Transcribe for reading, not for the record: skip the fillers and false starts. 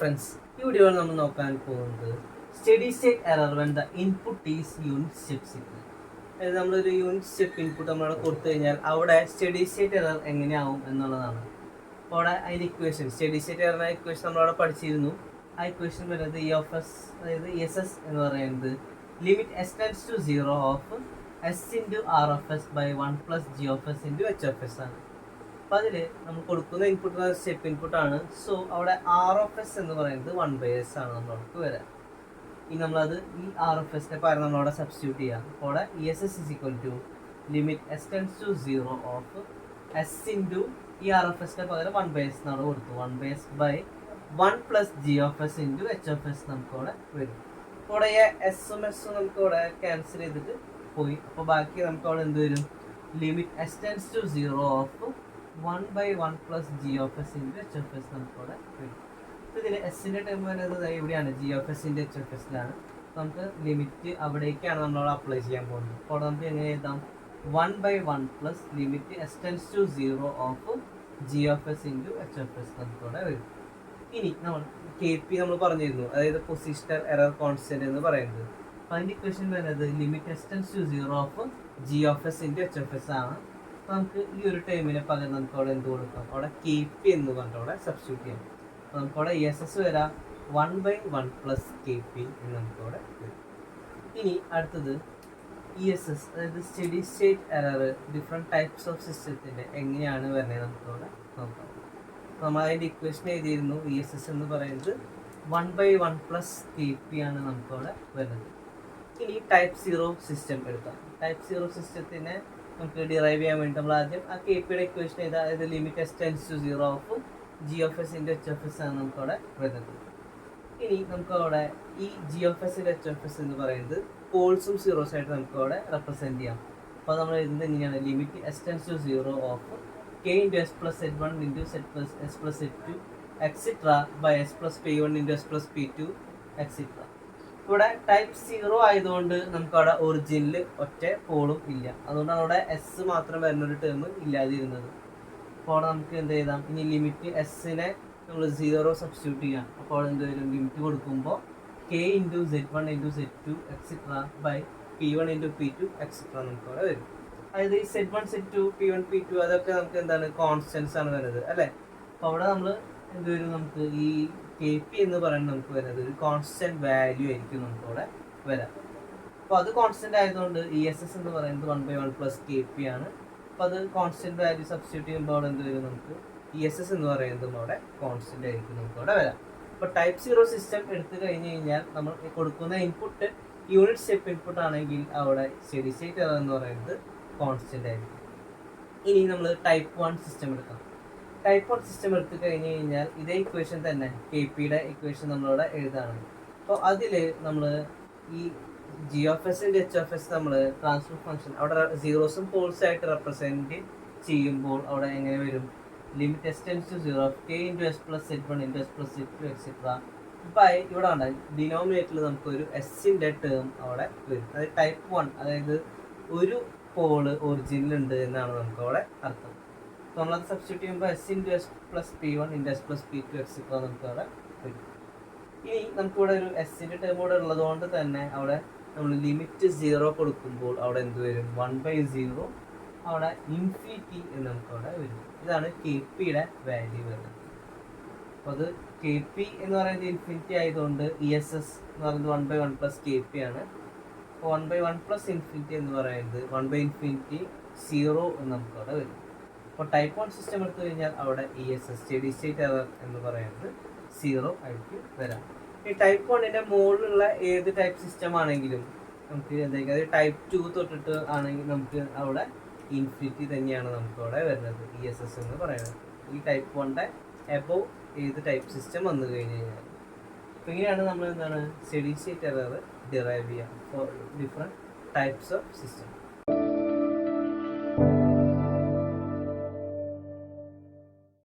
Friends, ഈ വീഡിയോയിൽ നമ്മൾ നോക്കാൻ പോകുന്നത് study state error when the input is unit step signal. അതായത് നമ്മളൊരു യൂണിറ്റ് സ്റ്റെപ്പ് ഇൻപുട്ട് നമ്മളവിടെ കൊടുത്തു കഴിഞ്ഞാൽ അവിടെ സ്റ്റഡി സ്റ്റേറ്റ് എറർ എങ്ങനെയാവും എന്നുള്ളതാണ്. അപ്പോൾ അവിടെ അതിൻ്റെ ഇക്വേഷൻ, സ്റ്റഡി സ്റ്റേറ്റ് എററിൻ്റെ ഇക്വേഷൻ നമ്മളവിടെ പഠിച്ചിരുന്നു. ആ ഇക്വേഷൻ വരുന്നത് ഇ ഓഫ് എസ്, അതായത് എസ് എസ് എന്ന് പറയുന്നത് limit S tends to 0 of S into R of S by 1 plus G of S into H of S ആണ്. അപ്പോൾ അതിൽ നമ്മൾ കൊടുക്കുന്ന ഇൻപുട്ട് സ്റ്റെപ്പ് ഇൻപുട്ടാണ്. സോ അവിടെ ആർ ഓഫ് എസ് എന്ന് പറയുന്നത് 1/s ആണ് നമ്മൾക്ക് വരാം. ഇനി നമ്മളത് ഈ ആർ ഓഫ് എസിൻ്റെ പകരം നമ്മളവിടെ സബ്സ്റ്റിറ്റ്യൂട്ട് ചെയ്യാം. അപ്പോൾ അവിടെ E S S is equal to limit S tends to 0 of S into ഈ ആർ ഓഫ് എസിൻ്റെ പകരം 1/s എന്നാണ് കൊടുത്തു. 1/s by 1 plus G of S into H of S നമുക്കവിടെ വരും. അപ്പോൾ അവിടെ എസും എസും നമുക്കവിടെ ക്യാൻസൽ ചെയ്തിട്ട് പോയി. അപ്പോൾ ബാക്കി നമുക്കവിടെ എന്ത് വരും? Limit S tends to 0 of 1/1 plus G of S into H of S നമുക്കവിടെ വരും. അപ്പോൾ ഇതിൽ എസിൻ്റെ ടേം വരുന്നത് എവിടെയാണ്? ജി ഓഫ് എസിൻ്റെ എച്ച് ഓഫ് എസിലാണ്. നമുക്ക് ലിമിറ്റ് അവിടേക്കാണ് നമ്മളവിടെ അപ്ലൈ ചെയ്യാൻ പോകുന്നത്. അപ്പോൾ നമുക്ക് എങ്ങനെ എഴുതാം? 1/1 plus limit S tends to 0 of G of S into H of S നമുക്കവിടെ വരും. ഇനി നമ്മൾ കെ പി നമ്മൾ പറഞ്ഞിരുന്നു, അതായത് പൊസിഷണൽ എറർ കോൺസ്റ്റന്റ് എന്ന് പറയുന്നത്. അപ്പോൾ അതിൻ്റെ ഇക്വേഷൻ വരുന്നത് limit S tends to 0 of G of S into H of S ആണ്. അപ്പോൾ നമുക്ക് ഈ ഒരു ടൈമിനെ പകരം നമുക്ക് അവിടെ എന്ത് കൊടുക്കാം? അവിടെ കെ പി എന്ന് പറഞ്ഞിട്ട് അവിടെ സബ്സ്റ്റിറ്റ്യൂട്ട് ചെയ്യാം. അപ്പോൾ നമുക്കവിടെ ഇ എസ് എസ് വരാം 1/1 പ്ലസ് കെ പി എന്ന് നമുക്കവിടെ വരും. ഇനി അടുത്തത് ഇ എസ് എസ്, അതായത് study state error different types of സിസ്റ്റത്തിൻ്റെ എങ്ങനെയാണ് വരുന്നത് നമുക്കവിടെ നോക്കാം. നമ്മൾ അതിൻ്റെ ഇക്വേഷൻ എഴുതിയിരുന്നു. ഇ എസ് എസ് എന്ന് പറയുന്നത് 1/1 പ്ലസ് കെ പി ആണ് നമുക്കവിടെ വരുന്നത്. ഇനി ടൈപ്പ് 0 സിസ്റ്റം എടുക്കാം. ടൈപ്പ് 0 സിസ്റ്റത്തിനെ നമുക്ക് ഡിറൈവ് ചെയ്യാൻ വേണ്ടി നമ്മൾ ആദ്യം ആ കെ പിയുടെ ഇക്വേഷൻ ചെയ്താൽ, അതായത് limit S tends to 0 of G of S into H of S ആണ് നമുക്കവിടെ വരുന്നത്. ഇനി നമുക്കവിടെ ഈ ജി ഓഫ് എസിൻ്റെ എച്ച് ഓഫ് എസ് എന്ന് പറയുന്നത് പോൾസും സീറോസ് ആയിട്ട് നമുക്കവിടെ റെപ്രസെൻറ്റ് ചെയ്യാം. അപ്പോൾ നമ്മൾ എഴുതുന്നത് എങ്ങനെയാണ്? Limit S tends to 0 of K into S plus Z 1 into Z plus S plus Z 2 etcetera by S plus P 1 into S plus P 2 etcetera. ഇവിടെ ടൈപ്പ് 0 ആയതുകൊണ്ട് നമുക്കവിടെ ഒറിജിനിൽ ഒറ്റ പോളും ഇല്ല. അതുകൊണ്ടാണ് അവിടെ എസ് മാത്രം വരുന്നൊരു ടേം ഇല്ലാതിരുന്നത്. അപ്പോൾ അവിടെ നമുക്ക് എന്ത് ചെയ്താം? ഇനി ലിമിറ്റ് എസ്സിനെ നമ്മൾ 0 സബ്സ്റ്റിറ്റ്യൂട്ട് ചെയ്യാം. അപ്പോൾ എന്ത് വരും? ലിമിറ്റ് കൊടുക്കുമ്പോൾ K into Z1 into Z2 etcetera by P1 into P2 etcetera നമുക്കവിടെ വരും. അതായത് ഈ Z1 Z2 P1 P2 അതൊക്കെ നമുക്ക് എന്താണ്? കോൺസ്റ്റൻസ് ആണ് വരുന്നത് അല്ലേ? അപ്പോൾ അവിടെ നമ്മൾ എന്ത് വരും? നമുക്ക് ഈ കെ പി എന്ന് പറയുന്നത് നമുക്ക് വരുന്നത് ഒരു കോൺസ്റ്റൻറ്റ് വാല്യൂ ആയിരിക്കും നമുക്കവിടെ വരാം. അപ്പോൾ അത് കോൺസ്റ്റൻറ്റ് ആയതുകൊണ്ട് ഇ എസ് എസ് എന്ന് പറയുന്നത് 1/1 പ്ലസ് കെ പി ആണ്. അപ്പോൾ അത് കോൺസ്റ്റൻറ്റ് വാല്യൂ സബ്സ്റ്റിറ്റ്യൂട്ട് ചെയ്യുമ്പോൾ അവിടെ എന്ത് വരും? നമുക്ക് ഇ എസ് എസ് എന്ന് പറയുന്നതും അവിടെ കോൺസ്റ്റൻറ്റ് ആയിരിക്കും നമുക്കവിടെ വരാം. അപ്പോൾ ടൈപ്പ് 0 സിസ്റ്റം എടുത്തു കഴിഞ്ഞ് കഴിഞ്ഞാൽ നമ്മൾ കൊടുക്കുന്ന ഇൻപുട്ട് യൂണിറ്റ് സ്റ്റെപ്പ് ഇൻപുട്ട് ആണെങ്കിൽ അവിടെ സ്റ്റഡി സ്റ്റേറ്റ് എറർ എന്ന് പറയുന്നത് കോൺസ്റ്റൻറ്റ് ആയിരിക്കും. ഇനി നമ്മൾ ടൈപ്പ് 1 സിസ്റ്റം എടുക്കാം. ടൈപ്പ് 1 സിസ്റ്റം എടുത്തു കഴിഞ്ഞ് കഴിഞ്ഞാൽ ഇതേ ഇക്വേഷൻ തന്നെ, കെ പിയുടെ ഇക്വേഷൻ നമ്മളവിടെ എഴുതാണ്. അപ്പോൾ അതിൽ നമ്മൾ ഈ ജി ഓഫ് എസിൻ്റെ എച്ച് ഓഫ് എസ് നമ്മൾ ട്രാൻസ്ഫർ ഫംഗ്ഷൻ അവിടെ സീറോസും പോൾസ് ആയിട്ട് റെപ്രസെൻറ്റ് ചെയ്യുമ്പോൾ അവിടെ എങ്ങനെ വരും? Limit S tends to 0 of K into S plus Z 1 into S plus Z 2 etcetera. ഇപ്പോൾ ഇവിടെ ഉണ്ട് ഡിനോമിനേറ്ററിൽ നമുക്കൊരു എസിൻ്റെ ടേം അവിടെ വരും. അതായത് ടൈപ്പ് 1, അതായത് ഒരു പോള് ഒറിജിനിലുണ്ട് എന്നാണ് നമുക്ക് അവിടെ അർത്ഥം. അപ്പോൾ നമ്മളത് സബ്സ്റ്റിറ്റ്യൂട്ട് ചെയ്യുമ്പോൾ S into S plus P1 into S plus P2 etcetera നമുക്ക് അവിടെ വരും. ഇനി നമുക്കിവിടെ ഒരു എസിൻ്റെ ടേം കൂടെ ഉള്ളതുകൊണ്ട് തന്നെ അവിടെ നമ്മൾ ലിമിറ്റ് 0 കൊടുക്കുമ്പോൾ അവിടെ എന്ത് വരും? 1/0 അവിടെ ഇൻഫിനിറ്റി എന്ന് നമുക്കവിടെ വരും. ഇതാണ് കെ പിയുടെ വാല്യൂ വരുന്നത്. അപ്പോൾ അത് കെ പി എന്ന് പറയുന്നത് ഇൻഫിനിറ്റി ആയതുകൊണ്ട് ഇ എസ് എസ് എന്ന് പറയുന്നത് 1/1 പ്ലസ് കെ പി ആണ്. അപ്പോൾ 1/1 പ്ലസ് ഇൻഫിനിറ്റി എന്ന് പറയുന്നത് 1/∞ 0 എന്ന് നമുക്കവിടെ വരും. അപ്പോൾ ടൈപ്പ് 1 സിസ്റ്റം എടുത്തു കഴിഞ്ഞാൽ അവിടെ E S S study state error എന്ന് പറയുന്നത് 0 ആയിട്ട് വരാം. ഈ ടൈപ്പ് 1ൻ്റെ മുകളിലുള്ള ഏത് ടൈപ്പ് സിസ്റ്റം ആണെങ്കിലും നമുക്ക് എന്തെങ്കിലും, അതായത് ടൈപ്പ് 2 തൊട്ടിട്ട് ആണെങ്കിൽ നമുക്ക് അവിടെ ഇൻഫിനിറ്റി തന്നെയാണ് നമുക്കവിടെ വരുന്നത് ഇ എസ് എസ് എന്ന് പറയുന്നത്. ഈ ടൈപ്പ് 1ൻ്റെ എബോവ് ഏത് ടൈപ്പ് സിസ്റ്റം വന്നു കഴിഞ്ഞ് കഴിഞ്ഞാൽ. അപ്പോൾ ഇങ്ങനെയാണ് നമ്മൾ എന്താണ് സ്റ്റഡി സ്റ്റേറ്റ് എറർ ഡിറൈവ് ചെയ്യുക for different types of system.